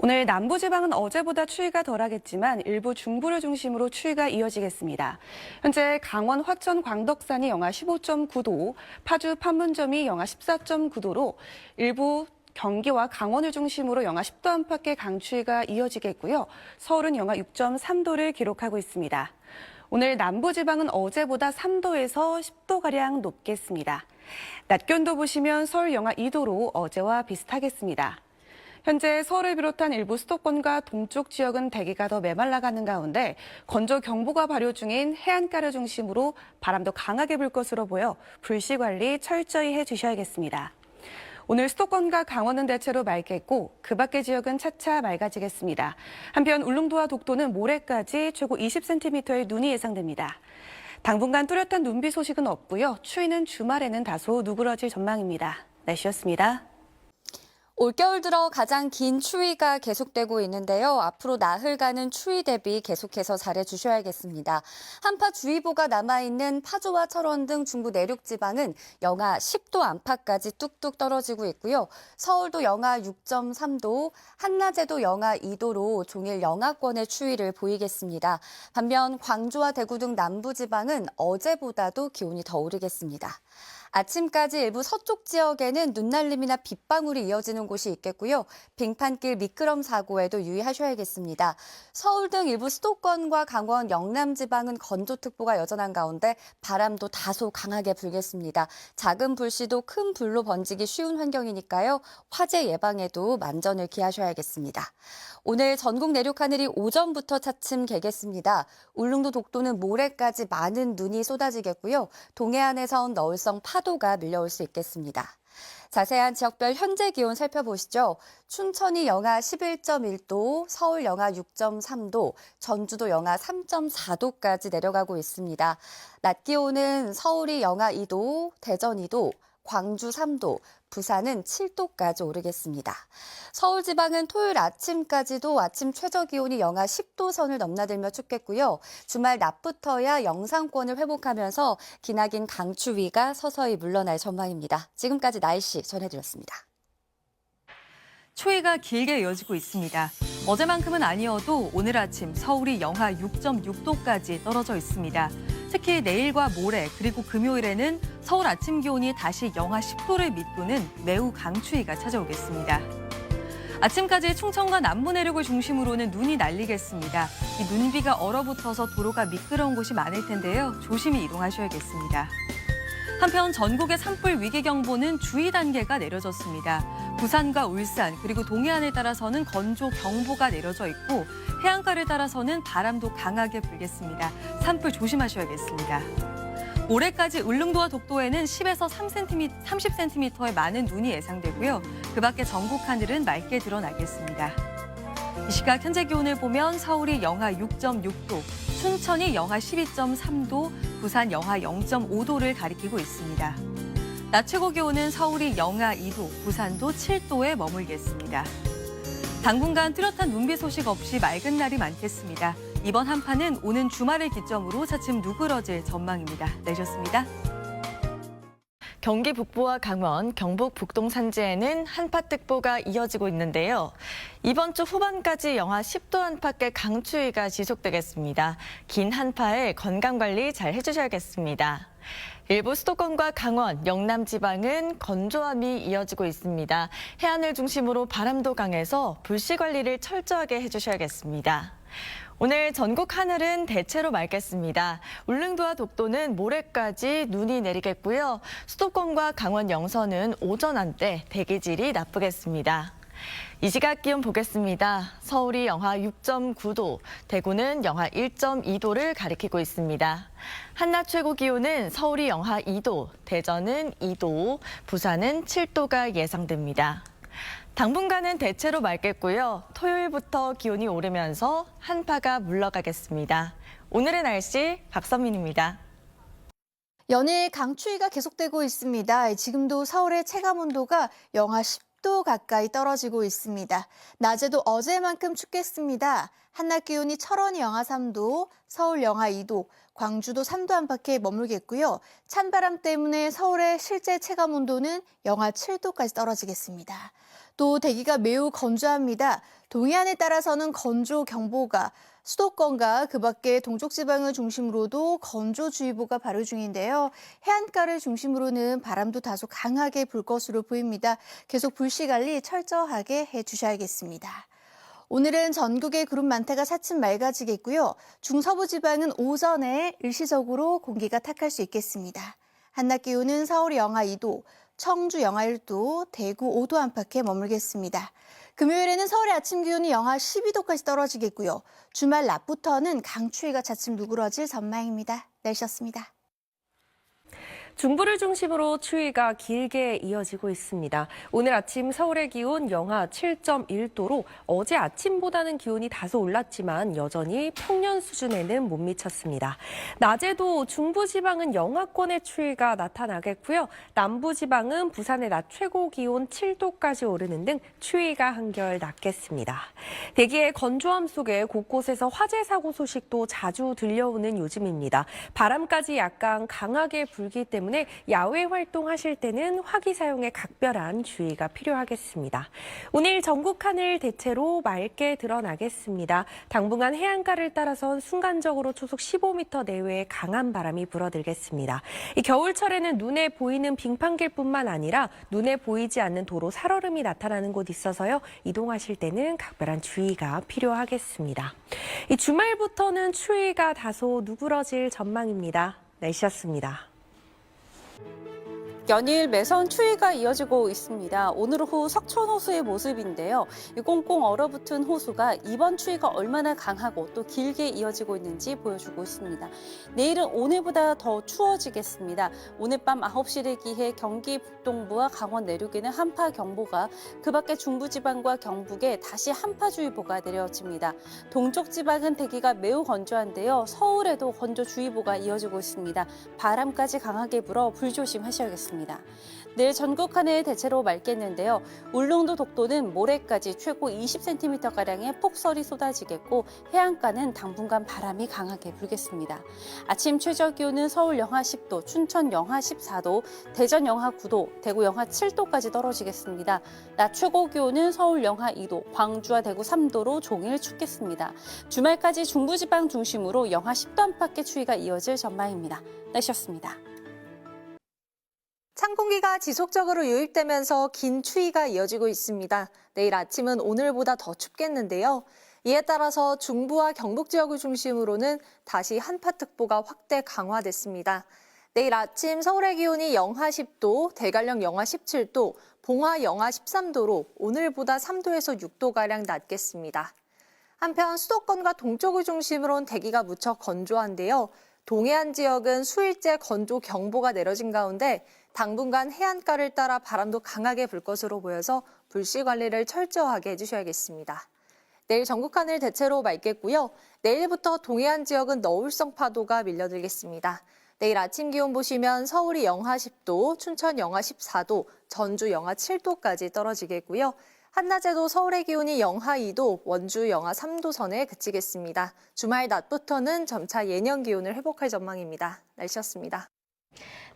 오늘 남부지방은 어제보다 추위가 덜하겠지만 일부 중부를 중심으로 추위가 이어지겠습니다. 현재 강원 화천 광덕산이 영하 15.9도, 파주 판문점이 영하 14.9도로 일부 경기와 강원을 중심으로 영하 10도 안팎의 강추위가 이어지겠고요. 서울은 영하 6.3도를 기록하고 있습니다. 오늘 남부지방은 어제보다 3도에서 10도가량 높겠습니다. 낮 기온도 보시면 서울 영하 2도로 어제와 비슷하겠습니다. 현재 서울을 비롯한 일부 수도권과 동쪽 지역은 대기가 더 메말라가는 가운데 건조경보가 발효 중인 해안가를 중심으로 바람도 강하게 불 것으로 보여 불씨 관리 철저히 해주셔야겠습니다. 오늘 수도권과 강원은 대체로 맑겠고 그 밖의 지역은 차차 맑아지겠습니다. 한편 울릉도와 독도는 모레까지 최고 20cm의 눈이 예상됩니다. 당분간 뚜렷한 눈비 소식은 없고요. 추위는 주말에는 다소 누그러질 전망입니다. 날씨였습니다. 올겨울 들어 가장 긴 추위가 계속되고 있는데요. 앞으로 나흘간은 추위 대비 계속해서 잘해주셔야겠습니다. 한파주의보가 남아있는 파주와 철원 등 중부 내륙 지방은 영하 10도 안팎까지 뚝뚝 떨어지고 있고요. 서울도 영하 6.3도, 한낮에도 영하 2도로 종일 영하권의 추위를 보이겠습니다. 반면 광주와 대구 등 남부 지방은 어제보다도 기온이 더 오르겠습니다. 아침까지 일부 서쪽 지역에는 눈날림이나 빗방울이 이어지는 곳이 있겠고요. 빙판길 미끄럼 사고에도 유의하셔야겠습니다. 서울 등 일부 수도권과 강원, 영남 지방은 건조특보가 여전한 가운데 바람도 다소 강하게 불겠습니다. 작은 불씨도 큰 불로 번지기 쉬운 환경이니까요. 화재 예방에도 만전을 기하셔야겠습니다. 오늘 전국 내륙 하늘이 오전부터 차츰 개겠습니다. 울릉도 독도는 모레까지 많은 눈이 쏟아지겠고요. 동해안에선 너울성 파도가 밀려올 수 있겠습니다. 자세한 지역별 현재 기온 살펴보시죠. 춘천이 영하 11.1도, 서울 영하 6.3도, 전주도 영하 3.4도까지 내려가고 있습니다. 낮 기온은 서울이 영하 2도, 대전 2도, 광주 3도, 부산은 7도까지 오르겠습니다. 서울 지방은 토요일 아침까지도 아침 최저 기온이 영하 10도 선을 넘나들며 춥겠고요. 주말 낮부터야 영상권을 회복하면서 기나긴 강추위가 서서히 물러날 전망입니다. 지금까지 날씨 전해드렸습니다. 추위가 길게 이어지고 있습니다. 어제만큼은 아니어도 오늘 아침 서울이 영하 6.6도까지 떨어져 있습니다. 특히 내일과 모레 그리고 금요일에는 서울 아침 기온이 다시 영하 10도를 밑도는 매우 강추위가 찾아오겠습니다. 아침까지 충청과 남부 내륙을 중심으로는 눈이 날리겠습니다. 이 눈비가 얼어붙어서 도로가 미끄러운 곳이 많을 텐데요. 조심히 이동하셔야겠습니다. 한편 전국의 산불 위기경보는 주의 단계가 내려졌습니다. 부산과 울산 그리고 동해안에 따라서는 건조 경보가 내려져 있고 해안가를 따라서는 바람도 강하게 불겠습니다. 산불 조심하셔야겠습니다. 올해까지 울릉도와 독도에는 10에서 30cm의 많은 눈이 예상되고요. 그 밖에 전국 하늘은 맑게 드러나겠습니다. 이 시각 현재 기온을 보면 서울이 영하 6.6도, 춘천이 영하 12.3도, 부산 영하 0.5도를 가리키고 있습니다. 낮 최고 기온은 서울이 영하 2도, 부산도 7도에 머물겠습니다. 당분간 뚜렷한 눈비 소식 없이 맑은 날이 많겠습니다. 이번 한파는 오는 주말을 기점으로 차츰 누그러질 전망입니다. 내셨습니다. 경기 북부와 강원, 경북 북동 산지에는 한파특보가 이어지고 있는데요. 이번 주 후반까지 영하 10도 안팎의 강추위가 지속되겠습니다. 긴 한파에 건강관리 잘 해주셔야겠습니다. 일부 수도권과 강원, 영남 지방은 건조함이 이어지고 있습니다. 해안을 중심으로 바람도 강해서 불씨 관리를 철저하게 해주셔야겠습니다. 오늘 전국 하늘은 대체로 맑겠습니다. 울릉도와 독도는 모레까지 눈이 내리겠고요. 수도권과 강원 영서는 오전 한때 대기질이 나쁘겠습니다. 이 시각 기온 보겠습니다. 서울이 영하 6.9도, 대구는 영하 1.2도를 가리키고 있습니다. 한낮 최고 기온은 서울이 영하 2도, 대전은 2도, 부산은 7도가 예상됩니다. 당분간은 대체로 맑겠고요. 토요일부터 기온이 오르면서 한파가 물러가겠습니다. 오늘의 날씨 박선민입니다. 연일 강추위가 계속되고 있습니다. 지금도 서울의 체감 온도가 영하 10도 가까이 떨어지고 있습니다. 낮에도 어제만큼 춥겠습니다. 한낮 기온이 철원이 영하 3도, 서울 영하 2도, 광주도 3도 안팎에 머물겠고요. 찬바람 때문에 서울의 실제 체감 온도는 영하 7도까지 떨어지겠습니다. 또 대기가 매우 건조합니다. 동해안에 따라서는 건조경보가, 수도권과 그 밖의 동쪽 지방을 중심으로도 건조주의보가 발효 중인데요. 해안가를 중심으로는 바람도 다소 강하게 불 것으로 보입니다. 계속 불씨 관리 철저하게 해주셔야겠습니다. 오늘은 전국의 구름 많다가 차츰 맑아지겠고요. 중서부 지방은 오전에 일시적으로 공기가 탁할 수 있겠습니다. 한낮 기온은 서울이 영하 2도, 청주 영하 1도, 대구 5도 안팎에 머물겠습니다. 금요일에는 서울의 아침 기온이 영하 12도까지 떨어지겠고요. 주말 낮부터는 강추위가 차츰 누그러질 전망입니다. 날씨였습니다. 중부를 중심으로 추위가 길게 이어지고 있습니다. 오늘 아침 서울의 기온 영하 7.1도로 어제 아침보다는 기온이 다소 올랐지만 여전히 평년 수준에는 못 미쳤습니다. 낮에도 중부지방은 영하권의 추위가 나타나겠고요. 남부지방은 부산의 낮 최고 기온 7도까지 오르는 등 추위가 한결 낮겠습니다. 대기의 건조함 속에 곳곳에서 화재 사고 소식도 자주 들려오는 요즘입니다. 바람까지 약간 강하게 불기 때문에 야외 활동하실 때는 화기 사용에 각별한 주의가 필요하겠습니다. 오늘 전국 하늘 대체로 맑게 드러나겠습니다. 당분간 해안가를 따라선 순간적으로 초속 15m 내외의 강한 바람이 불어들겠습니다. 이 겨울철에는 눈에 보이는 빙판길뿐만 아니라 눈에 보이지 않는 도로 살얼음이 나타나는 곳 있어서요. 이동하실 때는 각별한 주의가 필요하겠습니다. 이 주말부터는 추위가 다소 누그러질 전망입니다. 날씨였습니다. 연일 매서운 추위가 이어지고 있습니다. 오늘 오후 석촌호수의 모습인데요. 이 꽁꽁 얼어붙은 호수가 이번 추위가 얼마나 강하고 또 길게 이어지고 있는지 보여주고 있습니다. 내일은 오늘보다 더 추워지겠습니다. 오늘 밤 9시를 기해 경기 북동부와 강원 내륙에는 한파경보가, 그 밖에 중부지방과 경북에 다시 한파주의보가 내려집니다. 동쪽 지방은 대기가 매우 건조한데요. 서울에도 건조주의보가 이어지고 있습니다. 바람까지 강하게 불어 불조심하셔야겠습니다. 내일 전국 하늘 대체로 맑겠는데요. 울릉도 독도는 모레까지 최고 20cm가량의 폭설이 쏟아지겠고 해안가는 당분간 바람이 강하게 불겠습니다. 아침 최저 기온은 서울 영하 10도, 춘천 영하 14도, 대전 영하 9도, 대구 영하 7도까지 떨어지겠습니다. 낮 최고 기온은 서울 영하 2도, 광주와 대구 3도로 종일 춥겠습니다. 주말까지 중부지방 중심으로 영하 10도 안팎의 추위가 이어질 전망입니다. 날씨였습니다. 찬 공기가 지속적으로 유입되면서 긴 추위가 이어지고 있습니다. 내일 아침은 오늘보다 더 춥겠는데요. 이에 따라서 중부와 경북 지역을 중심으로는 다시 한파특보가 확대 강화됐습니다. 내일 아침 서울의 기온이 영하 10도, 대관령 영하 17도, 봉화 영하 13도로 오늘보다 3도에서 6도가량 낮겠습니다. 한편 수도권과 동쪽을 중심으로는 대기가 무척 건조한데요. 동해안 지역은 수일째 건조경보가 내려진 가운데 당분간 해안가를 따라 바람도 강하게 불 것으로 보여서 불씨 관리를 철저하게 해주셔야겠습니다. 내일 전국 하늘 대체로 맑겠고요. 내일부터 동해안 지역은 너울성 파도가 밀려들겠습니다. 내일 아침 기온 보시면 서울이 영하 10도, 춘천 영하 14도, 전주 영하 7도까지 떨어지겠고요. 한낮에도 서울의 기온이 영하 2도, 원주 영하 3도 선에 그치겠습니다. 주말 낮부터는 점차 예년 기온을 회복할 전망입니다. 날씨였습니다.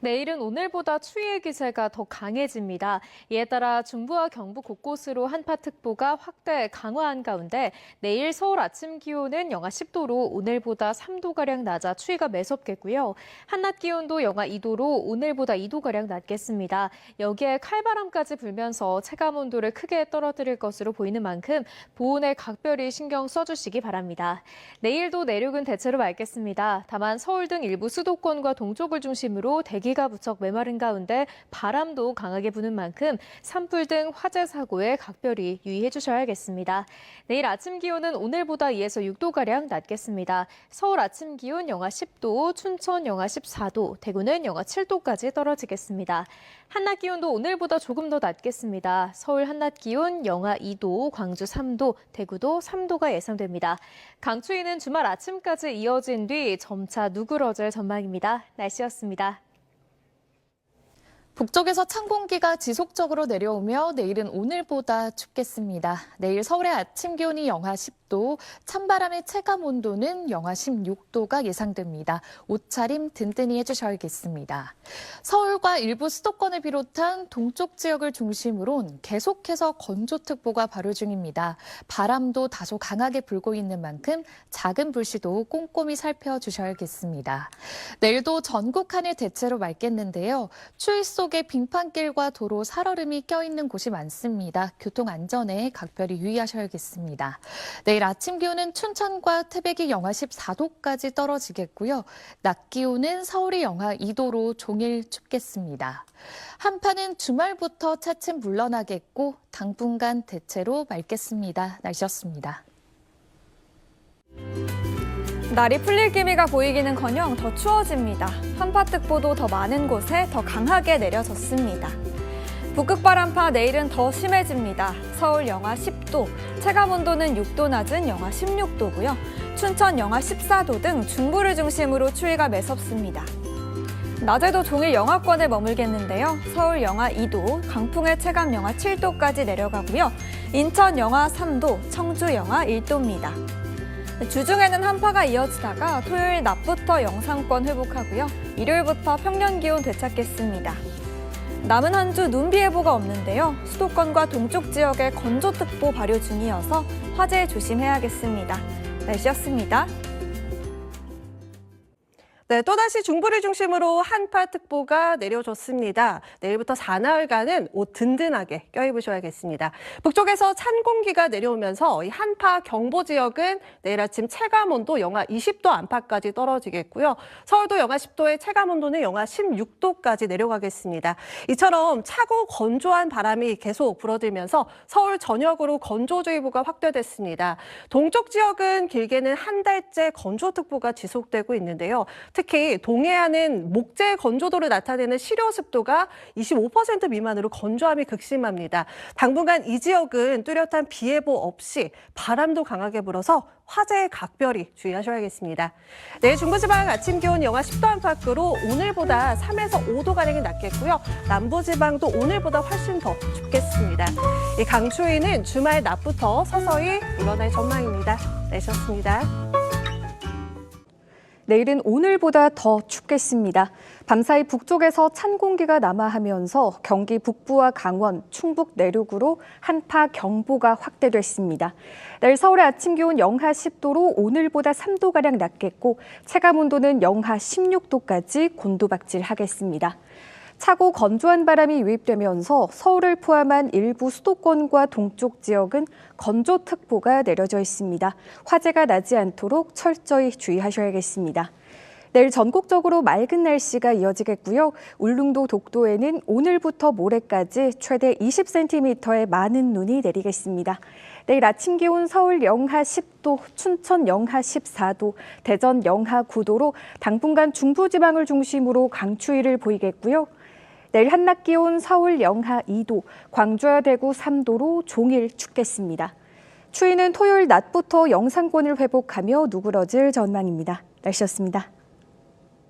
내일은 오늘보다 추위의 기세가 더 강해집니다. 이에 따라 중부와 경북 곳곳으로 한파특보가 확대 강화한 가운데 내일 서울 아침 기온은 영하 10도로 오늘보다 3도가량 낮아 추위가 매섭겠고요. 한낮 기온도 영하 2도로 오늘보다 2도가량 낮겠습니다. 여기에 칼바람까지 불면서 체감온도를 크게 떨어뜨릴 것으로 보이는 만큼 보온에 각별히 신경 써주시기 바랍니다. 내일도 내륙은 대체로 맑겠습니다. 다만 서울 등 일부 수도권과 동쪽을 중심으로 대기가 무척 메마른 가운데 바람도 강하게 부는 만큼 산불 등 화재 사고에 각별히 유의해 주셔야겠습니다. 내일 아침 기온은 오늘보다 2에서 6도가량 낮겠습니다. 서울 아침 기온 영하 10도, 춘천 영하 14도, 대구는 영하 7도까지 떨어지겠습니다. 한낮 기온도 오늘보다 조금 더 낮겠습니다. 서울 한낮 기온 영하 2도, 광주 3도, 대구도 3도가 예상됩니다. 강추위는 주말 아침까지 이어진 뒤 점차 누그러질 전망입니다. 날씨였습니다. 북쪽에서 찬 공기가 지속적으로 내려오며 내일은 오늘보다 춥겠습니다. 내일 서울의 아침 기온이 영하 10도, 찬바람의 체감 온도는 영하 16도가 예상됩니다. 옷차림 든든히 해주셔야겠습니다. 서울과 일부 수도권을 비롯한 동쪽 지역을 중심으론 계속해서 건조특보가 발효 중입니다. 바람도 다소 강하게 불고 있는 만큼 작은 불씨도 꼼꼼히 살펴주셔야겠습니다. 내일도 전국 하늘 대체로 맑겠는데요. 추위 속에 빙판길과 도로 살얼음이 껴있는 곳이 많습니다. 교통 안전에 각별히 유의하셔야겠습니다. 내일 아침 기온은 춘천과 태백이 영하 14도까지 떨어지겠고요. 낮 기온은 서울이 영하 2도로 종일 춥겠습니다. 한파는 주말부터 차츰 물러나겠고 당분간 대체로 맑겠습니다. 날씨였습니다. 날이 풀릴 기미가 보이기는커녕 더 추워집니다. 한파특보도 더 많은 곳에 더 강하게 내려졌습니다. 북극바람파 내일은 더 심해집니다. 서울 영하 10도, 체감온도는 6도 낮은 영하 16도고요. 춘천 영하 14도 등 중부를 중심으로 추위가 매섭습니다. 낮에도 종일 영하권에 머물겠는데요. 서울 영하 2도, 강풍의 체감 영하 7도까지 내려가고요. 인천 영하 3도, 청주 영하 1도입니다. 주중에는 한파가 이어지다가 토요일 낮부터 영상권 회복하고요. 일요일부터 평년 기온 되찾겠습니다. 남은 한 주 눈비 예보가 없는데요. 수도권과 동쪽 지역에 건조특보 발효 중이어서 화재 조심해야겠습니다. 날씨였습니다. 네, 또다시 중부를 중심으로 한파특보가 내려졌습니다. 내일부터 사나흘간은 옷 든든하게 껴입으셔야겠습니다. 북쪽에서 찬 공기가 내려오면서 이 한파 경보 지역은 내일 아침 체감온도 영하 20도 안팎까지 떨어지겠고요. 서울도 영하 10도에 체감온도는 영하 16도까지 내려가겠습니다. 이처럼 차고 건조한 바람이 계속 불어들면서 서울 전역으로 건조주의보가 확대됐습니다. 동쪽 지역은 길게는 한 달째 건조특보가 지속되고 있는데요. 특히 동해안은 목재 건조도를 나타내는 실효 습도가 25% 미만으로 건조함이 극심합니다. 당분간 이 지역은 뚜렷한 비 예보 없이 바람도 강하게 불어서 화재에 각별히 주의하셔야겠습니다. 내일 중부지방 아침 기온 영하 10도 안팎으로 오늘보다 3에서 5도가량이 낮겠고요. 남부지방도 오늘보다 훨씬 더 춥겠습니다. 이 강추위는 주말 낮부터 서서히 물러날 전망입니다. 날씨였습니다. 내일은 오늘보다 더 춥겠습니다. 밤사이 북쪽에서 찬 공기가 남하하면서 경기 북부와 강원, 충북 내륙으로 한파 경보가 확대됐습니다. 내일 서울의 아침 기온 영하 10도로 오늘보다 3도가량 낮겠고 체감온도는 영하 16도까지 곤두박질하겠습니다. 차고 건조한 바람이 유입되면서 서울을 포함한 일부 수도권과 동쪽 지역은 건조특보가 내려져 있습니다. 화재가 나지 않도록 철저히 주의하셔야겠습니다. 내일 전국적으로 맑은 날씨가 이어지겠고요. 울릉도 독도에는 오늘부터 모레까지 최대 20cm의 많은 눈이 내리겠습니다. 내일 아침 기온 서울 영하 10도, 춘천 영하 14도, 대전 영하 9도로 당분간 중부지방을 중심으로 강추위를 보이겠고요. 내일 한낮 기온 서울 영하 2도, 광주와 대구 3도로 종일 춥겠습니다. 추위는 토요일 낮부터 영상권을 회복하며 누그러질 전망입니다. 날씨였습니다.